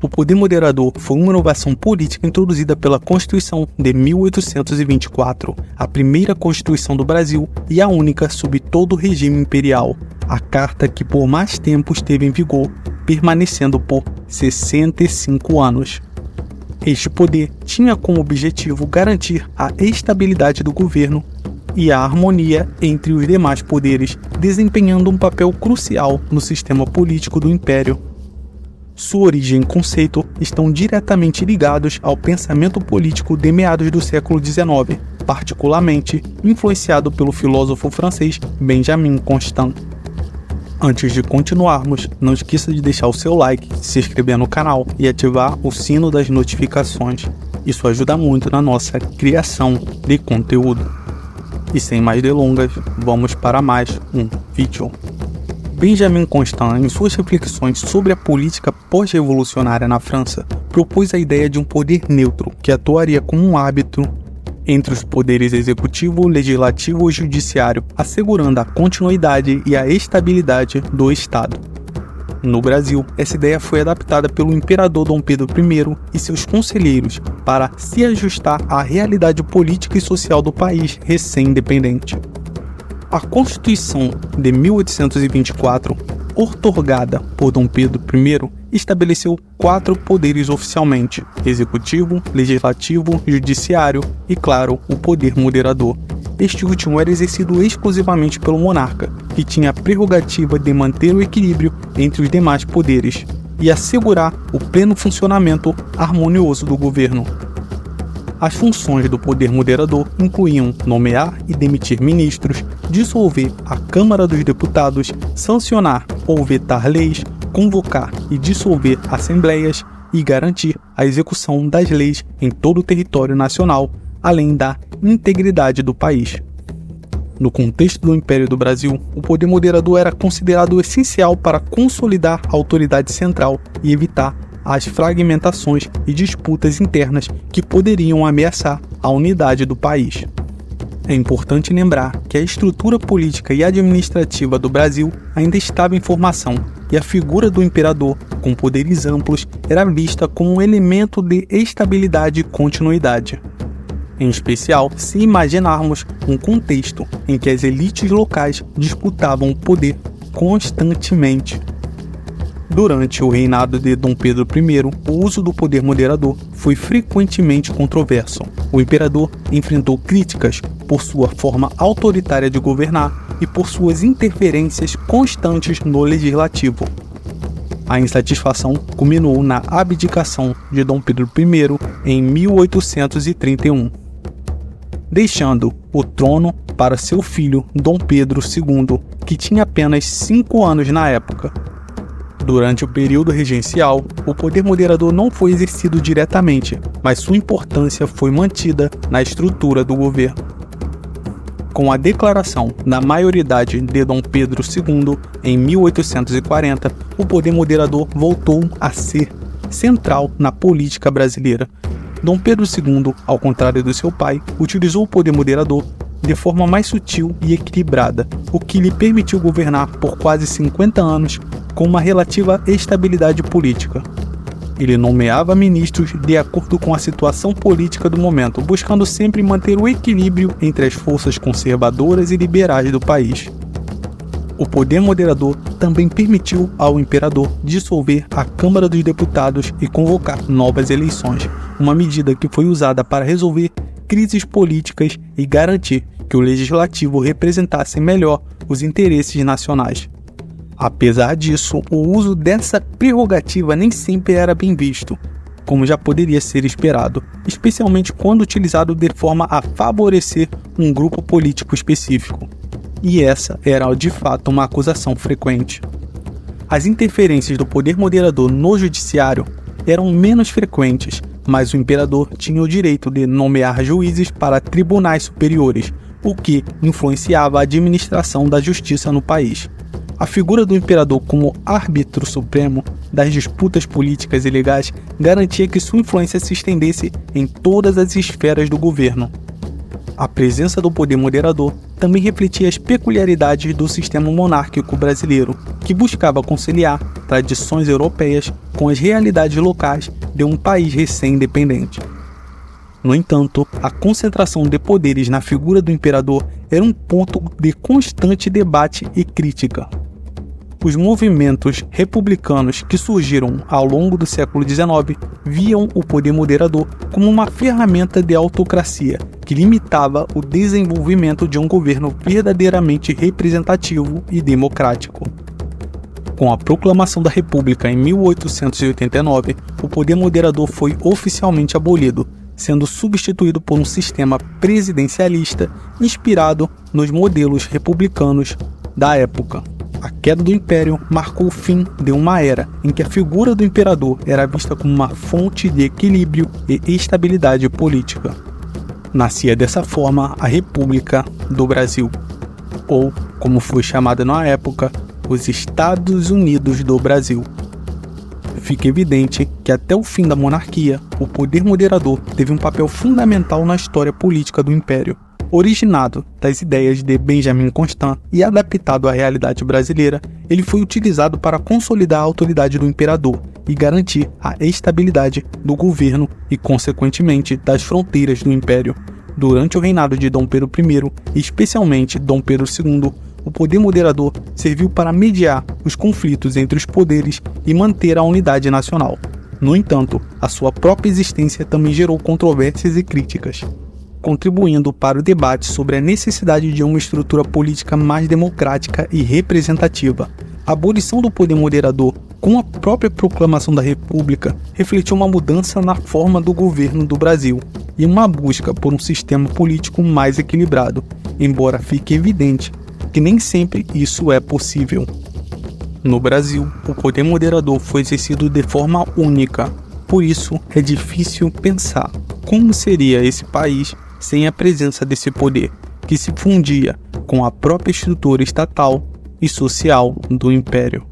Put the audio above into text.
O poder moderador foi uma inovação política introduzida pela Constituição de 1824, a primeira Constituição do Brasil e a única sob todo o regime imperial, a carta que por mais tempo esteve em vigor, permanecendo por 65 anos. Este poder tinha como objetivo garantir a estabilidade do governo e a harmonia entre os demais poderes, desempenhando um papel crucial no sistema político do Império. Sua origem e conceito estão diretamente ligados ao pensamento político de meados do século XIX, particularmente influenciado pelo filósofo francês Benjamin Constant. Antes de continuarmos, não esqueça de deixar o seu like, se inscrever no canal e ativar o sino das notificações. Isso ajuda muito na nossa criação de conteúdo. E sem mais delongas, vamos para mais um vídeo. Benjamin Constant, em suas reflexões sobre a política pós-revolucionária na França, propôs a ideia de um poder neutro que atuaria como um árbitro entre os poderes executivo, legislativo e judiciário, assegurando a continuidade e a estabilidade do Estado. No Brasil, essa ideia foi adaptada pelo imperador Dom Pedro I e seus conselheiros para se ajustar à realidade política e social do país recém-independente. A Constituição de 1824, outorgada por Dom Pedro I, estabeleceu 4 poderes oficialmente: executivo, legislativo, judiciário e, claro, o poder moderador. Este último era exercido exclusivamente pelo monarca, que tinha a prerrogativa de manter o equilíbrio entre os demais poderes e assegurar o pleno funcionamento harmonioso do governo. As funções do poder moderador incluíam nomear e demitir ministros, dissolver a Câmara dos Deputados, sancionar ou vetar leis, convocar e dissolver assembleias e garantir a execução das leis em todo o território nacional, além da integridade do país. No contexto do Império do Brasil, o poder moderador era considerado essencial para consolidar a autoridade central e evitar as fragmentações e disputas internas que poderiam ameaçar a unidade do país. É importante lembrar que a estrutura política e administrativa do Brasil ainda estava em formação e a figura do imperador, com poderes amplos, era vista como um elemento de estabilidade e continuidade. Em especial, se imaginarmos um contexto em que as elites locais disputavam o poder constantemente. Durante o reinado de Dom Pedro I, o uso do poder moderador foi frequentemente controverso. O imperador enfrentou críticas por sua forma autoritária de governar e por suas interferências constantes no legislativo. A insatisfação culminou na abdicação de Dom Pedro I em 1831, deixando o trono para seu filho Dom Pedro II, que tinha apenas 5 anos na época. Durante o período regencial, o poder moderador não foi exercido diretamente, mas sua importância foi mantida na estrutura do governo. Com a declaração da maioridade de Dom Pedro II em 1840, o poder moderador voltou a ser central na política brasileira. Dom Pedro II, ao contrário do seu pai, utilizou o poder moderador de forma mais sutil e equilibrada, o que lhe permitiu governar por quase 50 anos com uma relativa estabilidade política. Ele nomeava ministros de acordo com a situação política do momento, buscando sempre manter o equilíbrio entre as forças conservadoras e liberais do país. O poder moderador também permitiu ao imperador dissolver a Câmara dos Deputados e convocar novas eleições, uma medida que foi usada para resolver crises políticas e garantir que o legislativo representasse melhor os interesses nacionais. Apesar disso, o uso dessa prerrogativa nem sempre era bem visto, como já poderia ser esperado, especialmente quando utilizado de forma a favorecer um grupo político específico. E essa era de fato uma acusação frequente. As interferências do poder moderador no judiciário eram menos frequentes, mas o imperador tinha o direito de nomear juízes para tribunais superiores, o que influenciava a administração da justiça no país. A figura do imperador como árbitro supremo das disputas políticas e legais garantia que sua influência se estendesse em todas as esferas do governo. A presença do poder moderador também refletia as peculiaridades do sistema monárquico brasileiro, que buscava conciliar tradições europeias com as realidades locais de um país recém-independente. No entanto, a concentração de poderes na figura do imperador era um ponto de constante debate e crítica. Os movimentos republicanos que surgiram ao longo do século XIX viam o poder moderador como uma ferramenta de autocracia que limitava o desenvolvimento de um governo verdadeiramente representativo e democrático. Com a proclamação da República em 1889, o poder moderador foi oficialmente abolido, sendo substituído por um sistema presidencialista inspirado nos modelos republicanos da época. A queda do Império marcou o fim de uma era em que a figura do imperador era vista como uma fonte de equilíbrio e estabilidade política. Nascia dessa forma a República do Brasil, ou, como foi chamada na época, os Estados Unidos do Brasil. Fica evidente que até o fim da monarquia, o poder moderador teve um papel fundamental na história política do Império. Originado das ideias de Benjamin Constant e adaptado à realidade brasileira, ele foi utilizado para consolidar a autoridade do imperador e garantir a estabilidade do governo e, consequentemente, das fronteiras do Império. Durante o reinado de Dom Pedro I, e especialmente Dom Pedro II, o poder moderador serviu para mediar os conflitos entre os poderes e manter a unidade nacional. No entanto, a sua própria existência também gerou controvérsias e críticas, contribuindo para o debate sobre a necessidade de uma estrutura política mais democrática e representativa. A abolição do poder moderador, com a própria proclamação da República, refletiu uma mudança na forma do governo do Brasil e uma busca por um sistema político mais equilibrado, embora fique evidente que nem sempre isso é possível. No Brasil, o poder moderador foi exercido de forma única, por isso é difícil pensar como seria esse país sem a presença desse poder, que se fundia com a própria estrutura estatal e social do Império.